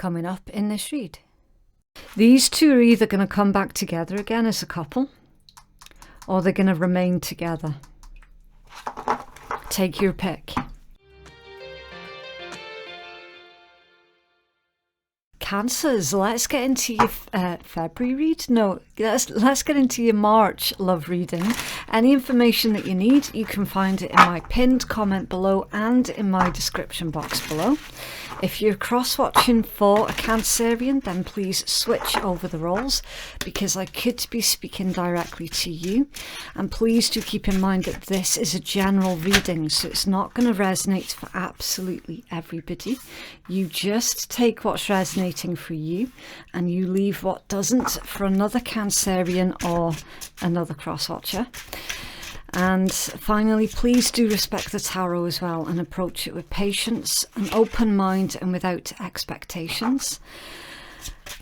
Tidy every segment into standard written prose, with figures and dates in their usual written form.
coming up in this read. These two are either going to come back together again as a couple, or they're going to remain together. Take your pick. Cancers, let's get into your February read. No, let's get into your March love reading. Any information that you need, you can find it in my pinned comment below and in my description box below. If you're cross-watching for a Cancerian, then please switch over the roles, because I could be speaking directly to you. And please do keep in mind that this is a general reading, so it's not going to resonate for absolutely everybody. You just take what's resonating for you, and you leave what doesn't for another Cancerian or another cross-watcher. And finally, please do respect the tarot as well and approach it with patience, an open mind, and without expectations.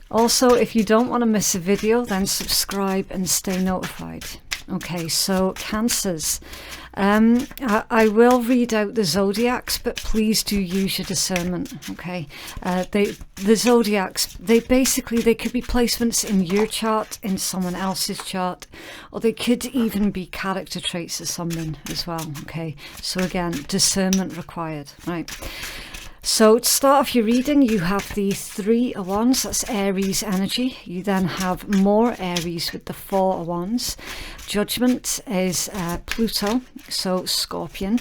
Also, if you don't want to miss a video, then subscribe and stay notified. Okay, so Cancers. I will read out the zodiacs, but please do use your discernment. Okay, the zodiacs, they could be placements in your chart, in someone else's chart, or they could even be character traits of someone as well. Okay, so again, discernment required, right? So to start off your reading, you have the 3 of Wands, that's Aries energy. You then have more Aries with the 4 of Wands. Judgment is Pluto, so Scorpion.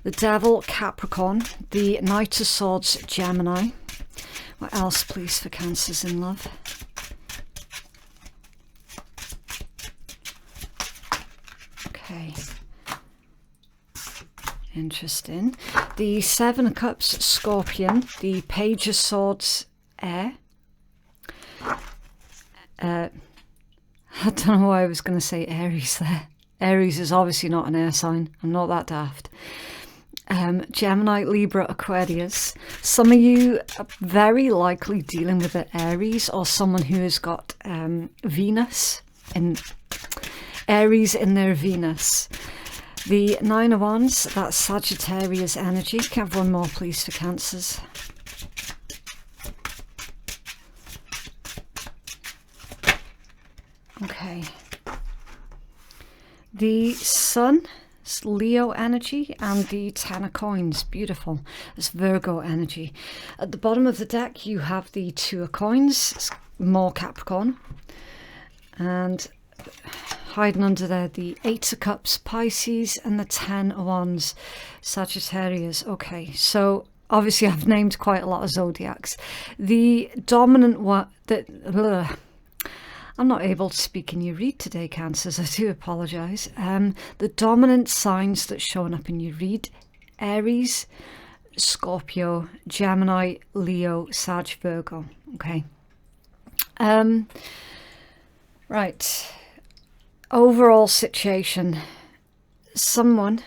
The Devil, Capricorn. The Knight of Swords, Gemini. What else, please, for Cancers in love? Okay. Interesting. The 7 of Cups, Scorpion. The Page of Swords, Air. I don't know why I was going to say Aries there. Aries is obviously not an air sign. I'm not that daft. Gemini, Libra, Aquarius. Some of you are very likely dealing with an Aries, or someone who has got Venus in Aries in their Venus. The 9 of Wands, that's Sagittarius energy. Can I have one more, please, for Cancers? Okay. The Sun, it's Leo energy, and the 10 of Coins, beautiful. It's Virgo energy. At the bottom of the deck, you have the 2 of Coins, it's more Capricorn. And hiding under there, the 8 of Cups, Pisces, and the 10 of Wands, Sagittarius. Okay, so obviously I've named quite a lot of zodiacs. The dominant one I'm not able to speak in your read today, Cancers. I do apologise. The dominant signs that's showing up in your read: Aries, Scorpio, Gemini, Leo, Sag, Virgo. Okay. Right. Overall situation. Someone,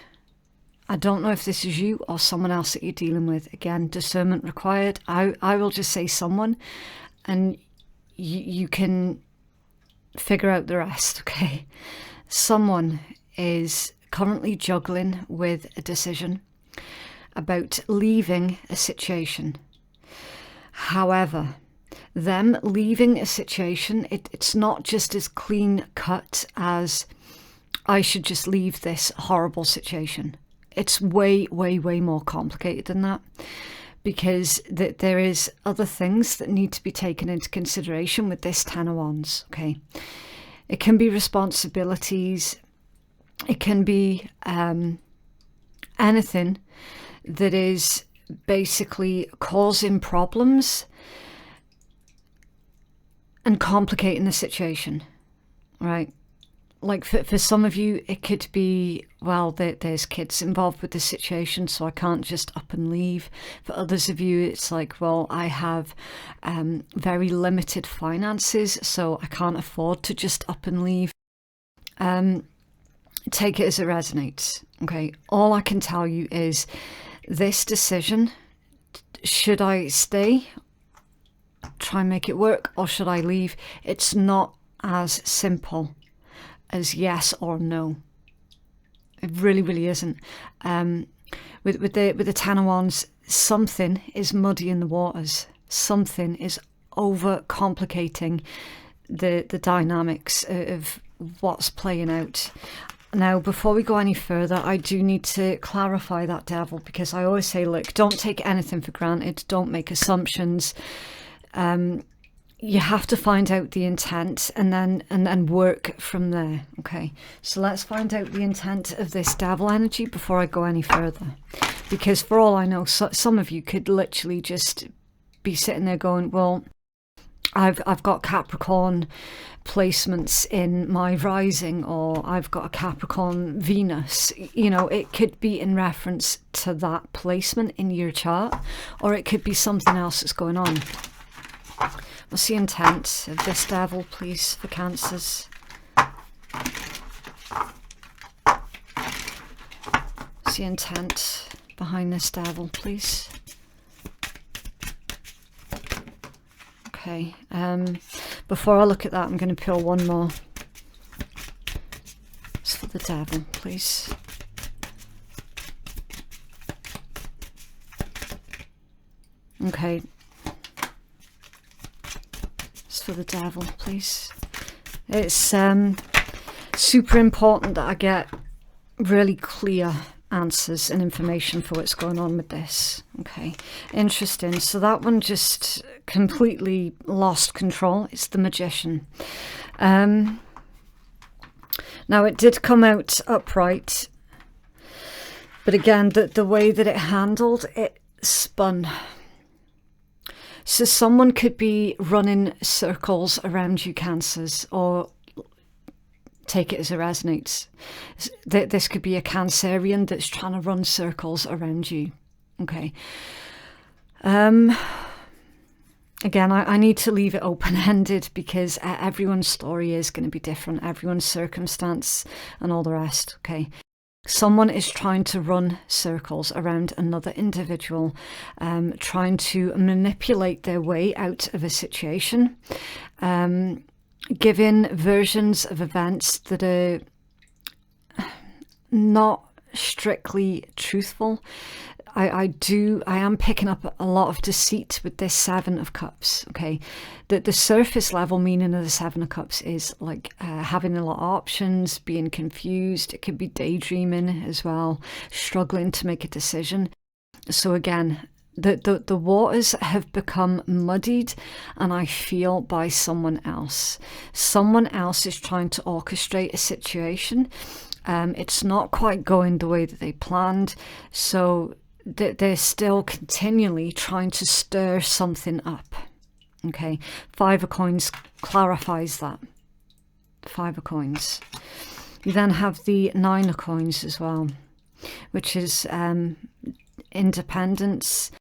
I don't know if this is you or someone else that you're dealing with. Again, discernment required. I will just say someone, and you can figure out the rest. Okay. Someone is currently juggling with a decision about leaving a situation. However, them leaving a situation, it's not just as clean cut as I should just leave this horrible situation. It's way, way, way more complicated than that, because there is other things that need to be taken into consideration with this 10 of Wands. Okay, it can be responsibilities, it can be anything that is basically causing problems and complicating the situation, right? Like for some of you, it could be, well, there's kids involved with this situation, so I can't just up and leave. For others of you, it's like, well, I have very limited finances, so I can't afford to just up and leave. Take it as it resonates, okay? All I can tell you is this decision, should I stay, try and make it work, or should I leave? It's not as simple as yes or no. It really, really isn't. With the 10 of Wands, something is muddy in the waters. something is over-complicating the dynamics of what's playing out. Now, before we go any further, I do need to clarify that, Devil, because I always say, look, don't take anything for granted. Don't make assumptions. You have to find out the intent and then work from there. Okay, so let's find out the intent of this Devil energy before I go any further, because for all I know, some of you could literally just be sitting there going, well, I've got Capricorn placements in my rising, or I've got a Capricorn Venus. You know, it could be in reference to that placement in your chart, or it could be something else that's going on. What's the intent of this Devil, please, for Cancers? What's the intent behind this Devil, please? Okay, before I look at that, I'm going to pull one more. It's for the Devil, please. Okay. It's for the Devil, please. It's super important that I get really clear answers and information for what's going on with this. Okay, interesting. So that one just completely lost control. It's the Magician. Now it did come out upright, but again, the way that it handled it spun. So someone could be running circles around you, Cancers, or take it as it resonates. This could be a Cancerian that's trying to run circles around you. Okay. Again, I need to leave it open-ended because everyone's story is going to be different. Everyone's circumstance and all the rest. Okay. Someone is trying to run circles around another individual, trying to manipulate their way out of a situation, giving versions of events that are not strictly truthful. I am picking up a lot of deceit with this Seven of Cups. Okay, the surface level meaning of the Seven of Cups is like having a lot of options, being confused. It could be daydreaming as well, struggling to make a decision. So again, the waters have become muddied, and I feel by someone else. Someone else is trying to orchestrate a situation. It's not quite going the way that they planned, so they're still continually trying to stir something up. Okay, Five of Coins clarifies that. Five of Coins. You then have the Nine of Coins as well, which is independence,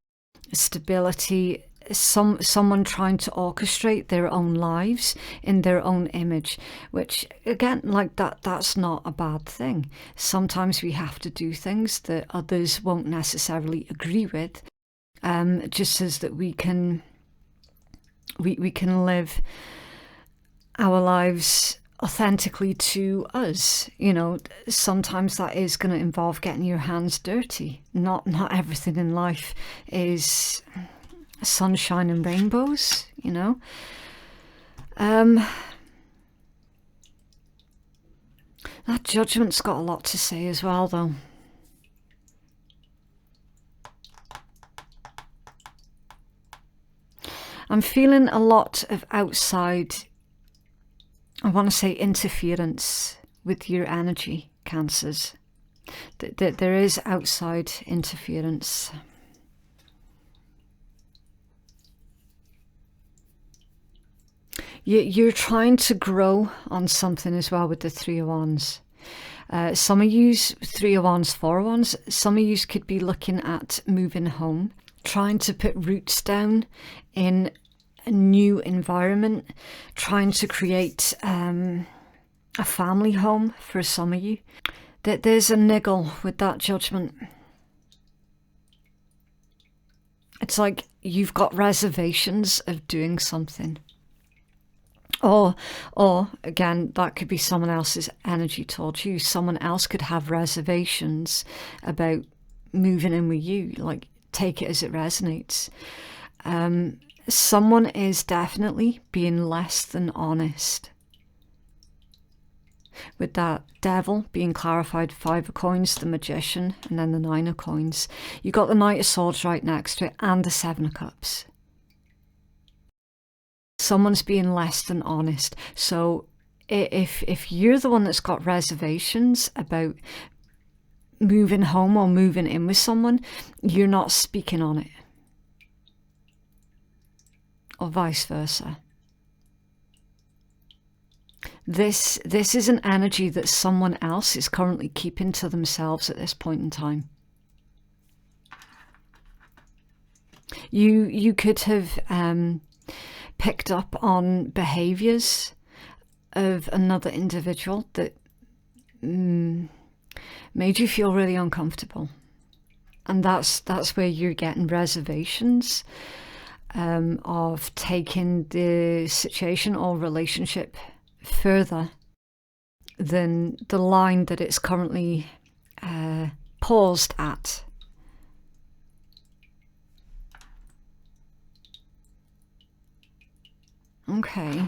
stability, someone trying to orchestrate their own lives in their own image, which again, like that's not a bad thing. Sometimes we have to do things that others won't necessarily agree with, just as that we can live our lives authentically to us. You know, sometimes that is going to involve getting your hands dirty. Not everything in life is sunshine and rainbows, you know. That Judgment's got a lot to say as well, though. I'm feeling a lot of outside, I want to say, interference with your energy, Cancers. There is outside interference. You're trying to grow on something as well with the Three of Wands. Some of you, Three of Wands, Four of Wands, some of you could be looking at moving home, trying to put roots down in a new environment, trying to create a family home for some of you. There's a niggle with that Judgment. It's like you've got reservations of doing something. Or again, that could be someone else's energy towards you. Someone else could have reservations about moving in with you. Like, take it as it resonates. someone is definitely being less than honest. With that Devil being clarified, 5 of coins, the Magician, and then the 9 of coins. You got the Knight of Swords right next to it, and the 7 of Cups. Someone's being less than honest. So if you're the one that's got reservations about moving home or moving in with someone, you're not speaking on it. Or vice versa. This is an energy that someone else is currently keeping to themselves at this point in time. You could have picked up on behaviors of another individual that made you feel really uncomfortable, and that's where you're getting reservations of taking the situation or relationship further than the line that it's currently paused at. Okay.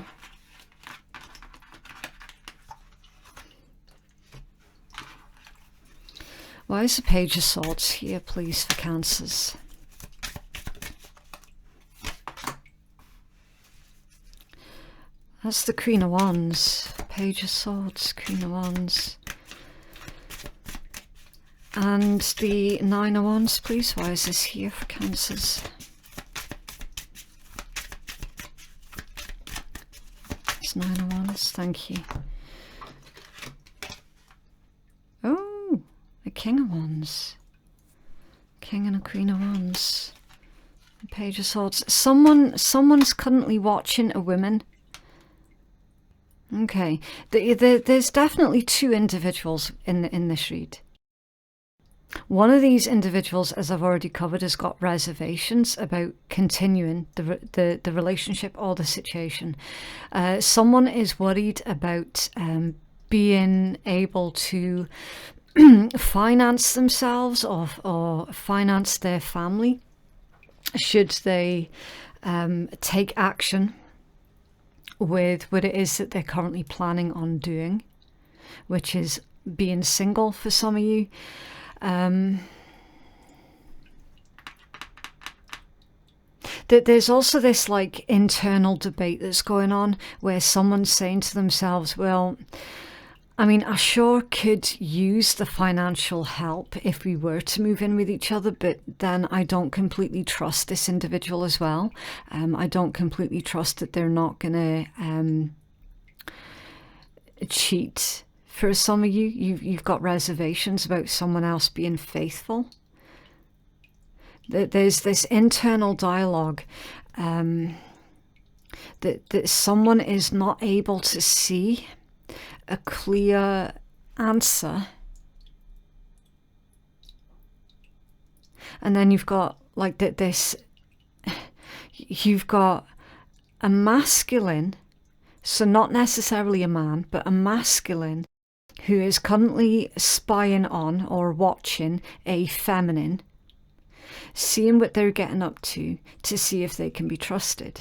Why is the Page of Swords here, please, for Cancers? That's the Queen of Wands. Page of Swords, Queen of Wands. And the 9 of Wands, please. Why is this here for Cancers? It's 9 of Wands, thank you. Oh, a King of Wands. King and a Queen of Wands. Page of Swords. Someone's currently watching a woman. Okay, there's definitely 2 individuals in this read. One of these individuals, as I've already covered, has got reservations about continuing the relationship or the situation. Someone is worried about being able to finance themselves or finance their family should they take action with what it is that they're currently planning on doing, which is being single for some of you. There's also this like internal debate that's going on where someone's saying to themselves, well, I mean, I sure could use the financial help if we were to move in with each other, but then I don't completely trust this individual as well. I don't completely trust that they're not going to cheat. For some of you, you've got reservations about someone else being faithful. There's this internal dialogue that someone is not able to see a clear answer. And then you've got like this, you've got a masculine, so not necessarily a man, but a masculine who is currently spying on or watching a feminine, seeing what they're getting up to see if they can be trusted.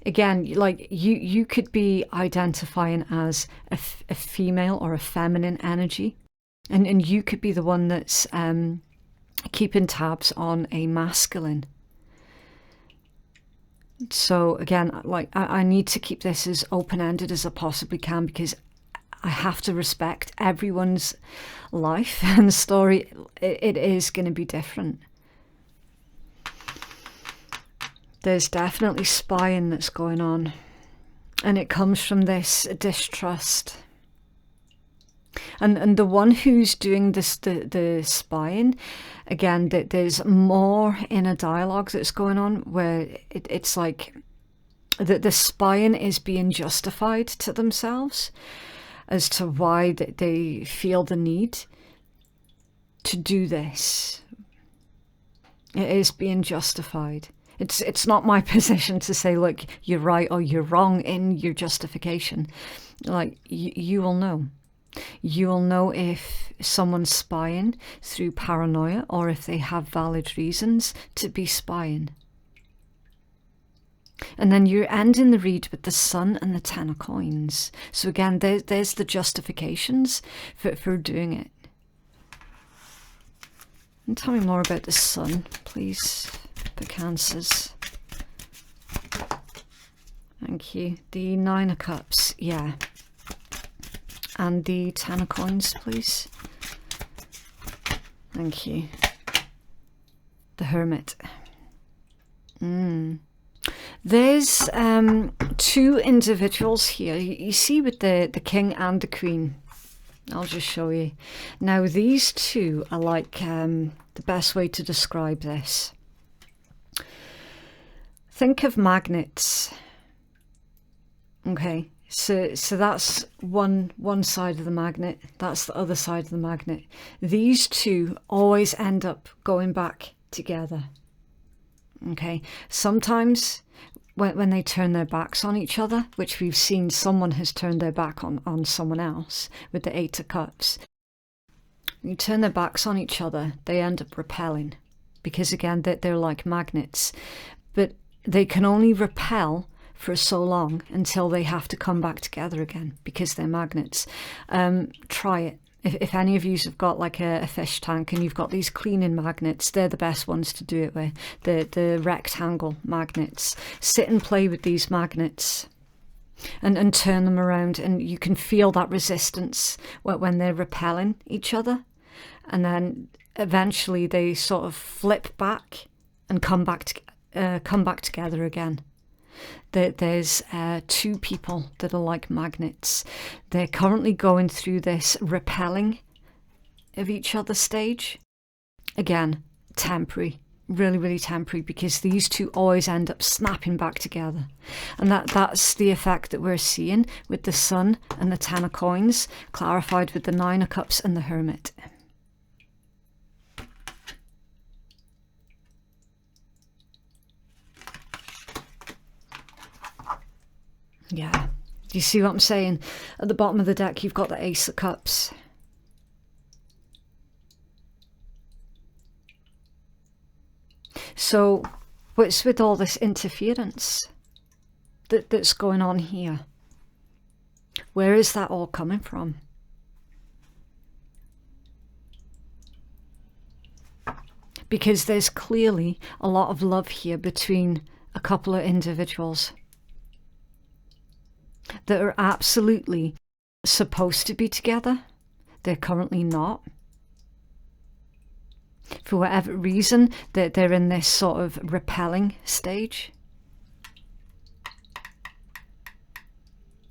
Again, like you could be identifying as a female or a feminine energy, and you could be the one that's keeping tabs on a masculine. So again, like I need to keep this as open-ended as I possibly can, because I have to respect everyone's life and story. It is going to be different. There's definitely spying that's going on, and it comes from this distrust. And the one who's doing this, the spying, again, there's more inner dialogue that's going on where it's like the spying is being justified to themselves as to why they feel the need to do this. It is being justified. It's not my position to say, look, you're right or you're wrong in your justification. Like, you will know. You'll know if someone's spying through paranoia or if they have valid reasons to be spying. And then you're ending the read with the Sun and the Ten of Coins. So again, there's the justifications for doing it. And tell me more about the Sun, please, for Cancers. Thank you. The Nine of Cups, yeah. And the Ten of Coins, please. Thank you. The Hermit. There's two individuals here. You see with the King and the Queen. I'll just show you. Now these two are like the best way to describe this. Think of magnets. Okay, so that's one side of the magnet. That's the other side of the magnet. These two always end up going back together. Okay, sometimes when they turn their backs on each other, which we've seen someone has turned their back on someone else with the Eight of Cups. When you turn their backs on each other, they end up repelling because again, they're like magnets, but they can only repel for so long until they have to come back together again because they're magnets. Try it. If any of you have got like a fish tank and you've got these cleaning magnets, they're the best ones to do it with. The rectangle magnets. Sit and play with these magnets and turn them around, and you can feel that resistance when they're repelling each other. And then eventually they sort of flip back and come back together again. There's two people that are like magnets. They're currently going through this repelling of each other stage. Again, temporary, really, really temporary, because these two always end up snapping back together. And that's the effect that we're seeing with the Sun and the Ten of Coins, clarified with the Nine of Cups and the Hermit. Yeah, do you see what I'm saying? At the bottom of the deck, you've got the Ace of Cups. So, what's with all this interference that's going on here? Where is that all coming from? Because there's clearly a lot of love here between a couple of individuals that are absolutely supposed to be together. They're currently not. For whatever reason, they're in this sort of repelling stage.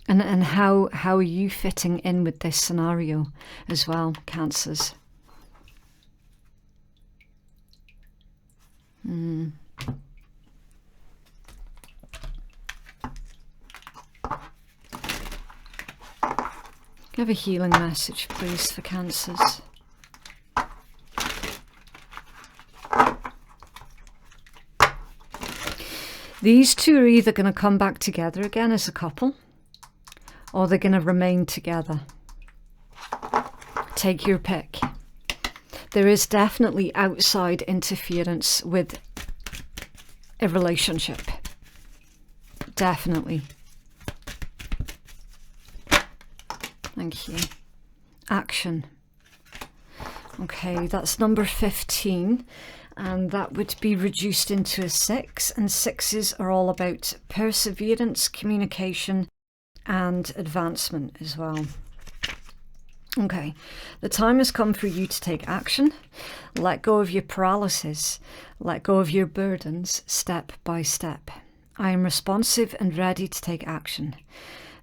And how are you fitting in with this scenario as well, Cancers? Give a healing message, please, for Cancers. These two are either going to come back together again as a couple, or they're going to remain together. Take your pick. There is definitely outside interference with a relationship. Definitely. Thank you. Action. Okay, that's number 15. And that would be reduced into a 6. And 6s are all about perseverance, communication, and advancement as well. Okay, the time has come for you to take action. Let go of your paralysis. Let go of your burdens, step by step. I am responsive and ready to take action.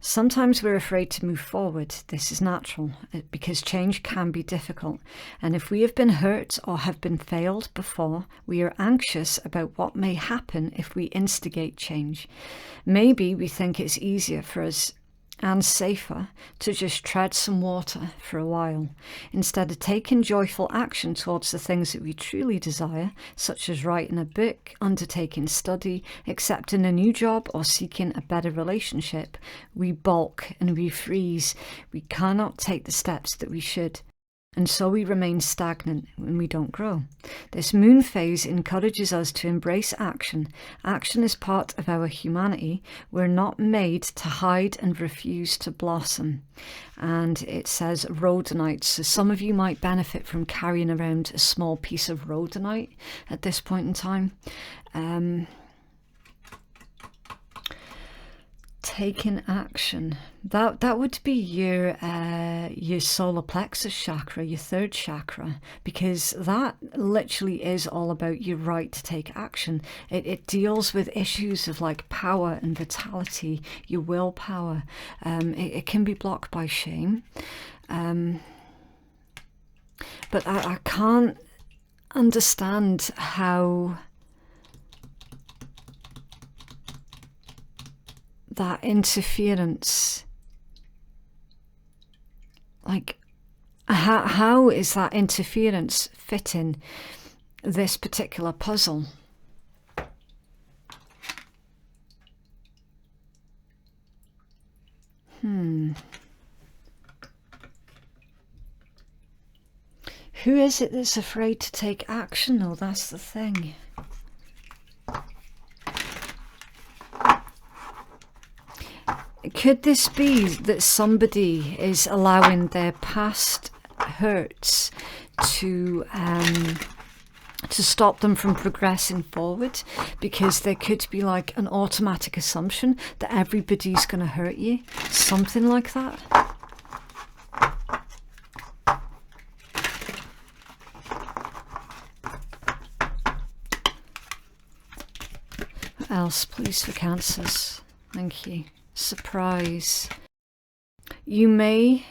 Sometimes we're afraid to move forward. This is natural because change can be difficult. And if we have been hurt or have been failed before, we are anxious about what may happen if we instigate change. Maybe we think it's easier for us and safer to just tread some water for a while, instead of taking joyful action towards the things that we truly desire, such as writing a book, undertaking study, accepting a new job, or seeking a better relationship. We balk and we freeze. We cannot take the steps that we should. And so we remain stagnant when we don't grow. This moon phase encourages us to embrace action. Action is part of our humanity. We're not made to hide and refuse to blossom. And it says rhodonite. So some of you might benefit from carrying around a small piece of rhodonite at this point in time. Taking action, that would be your solar plexus chakra, your third chakra, because that literally is all about your right to take action. It deals with issues of like power and vitality, your willpower. It can be blocked by shame, but I can't understand how that interference, like how is that interference fitting this particular puzzle? Who is it that's afraid to take action though? That's the thing. Could this be that somebody is allowing their past hurts to stop them from progressing forward? Because there could be like an automatic assumption that everybody's going to hurt you. Something like that. What else, please, for Cancers? Thank you. Surprise. You may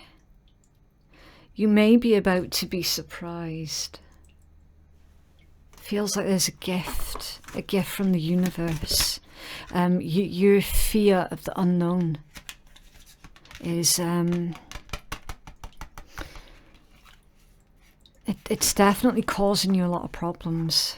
be about to be surprised. Feels like there's a gift from the universe. Your fear of the unknown is it's definitely causing you a lot of problems.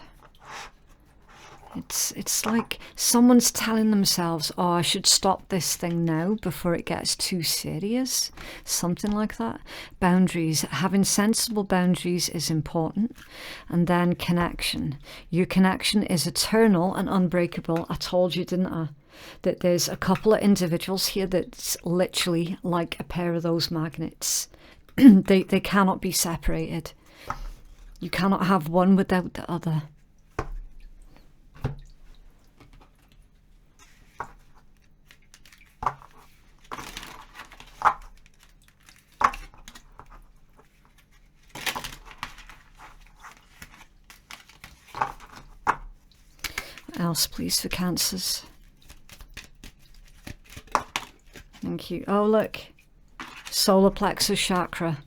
It's like someone's telling themselves, oh, I should stop this thing now before it gets too serious. Something like that. Boundaries. Having sensible boundaries is important. And then connection. Your connection is eternal and unbreakable. I told you, didn't I? That there's a couple of individuals here that's literally like a pair of those magnets. They cannot be separated. You cannot have one without the other. Else, please, for Cancers. Thank you. Oh, look. Solar plexus chakra.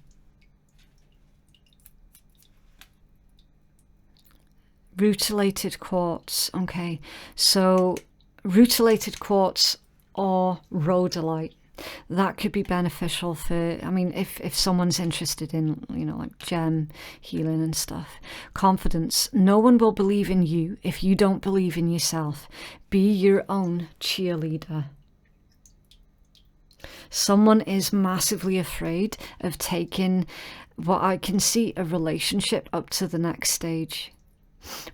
Rutilated quartz. Okay. So, rutilated quartz or rhodolite. That could be beneficial for, I mean, if someone's interested in, you know, like gem healing and stuff. Confidence. No one will believe in you if you don't believe in yourself. Be your own cheerleader. Someone is massively afraid of taking what I can see a relationship up to the next stage,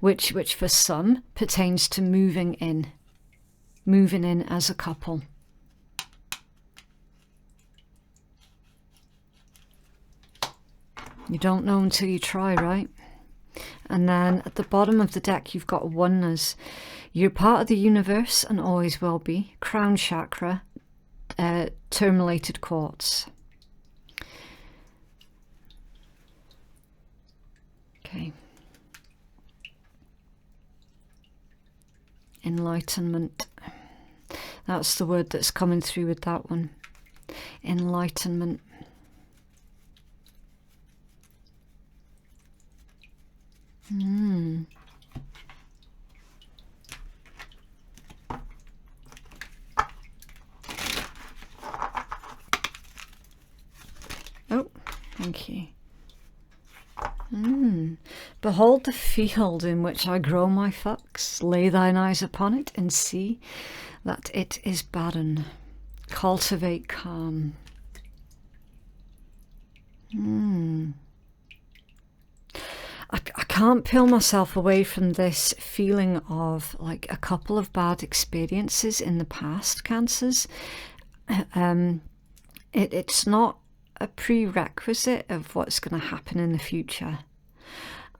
which for some pertains to moving in as a couple. You don't know until you try, right? And then at the bottom of the deck, you've got oneness. You're part of the universe and always will be. Crown chakra, tourmalated quartz. Okay. Enlightenment. That's the word that's coming through with that one. Enlightenment. Thank you. Behold the field in which I grow my fucks. Lay thine eyes upon it and see that it is barren. Cultivate calm. I can't peel myself away from this feeling of like a couple of bad experiences in the past, Cancers. It's not a prerequisite of what's going to happen in the future.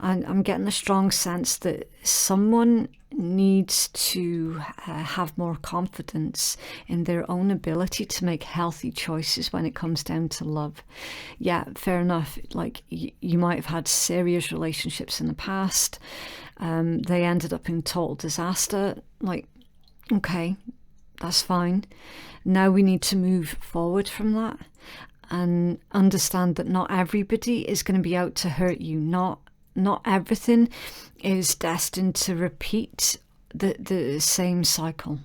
And I'm getting a strong sense that someone needs to have more confidence in their own ability to make healthy choices when it comes down to love. Yeah, fair enough. Like you might have had serious relationships in the past. They ended up in total disaster. Like, okay, that's fine. Now we need to move forward from that and understand that not everybody is going to be out to hurt you. Not everything is destined to repeat the same cycle.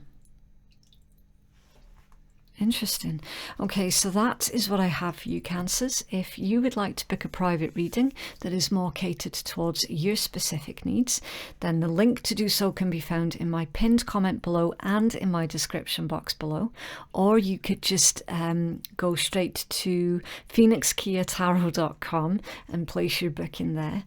Interesting. Okay, so that is what I have for you, Cancers. If you would like to book a private reading that is more catered towards your specific needs, then the link to do so can be found in my pinned comment below and in my description box below. Or you could just go straight to phoenixkeiatarot.com and place your booking there.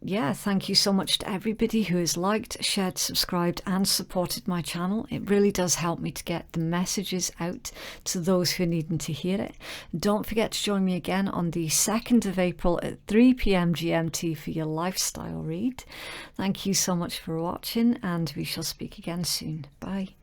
Yeah, thank you so much to everybody who has liked, shared, subscribed and supported my channel. It really does help me to get the messages out to those who are needing to hear it. Don't forget to join me again on the 2nd of April at 3 p.m. GMT for your lifestyle read. Thank you so much for watching, and we shall speak again soon. Bye.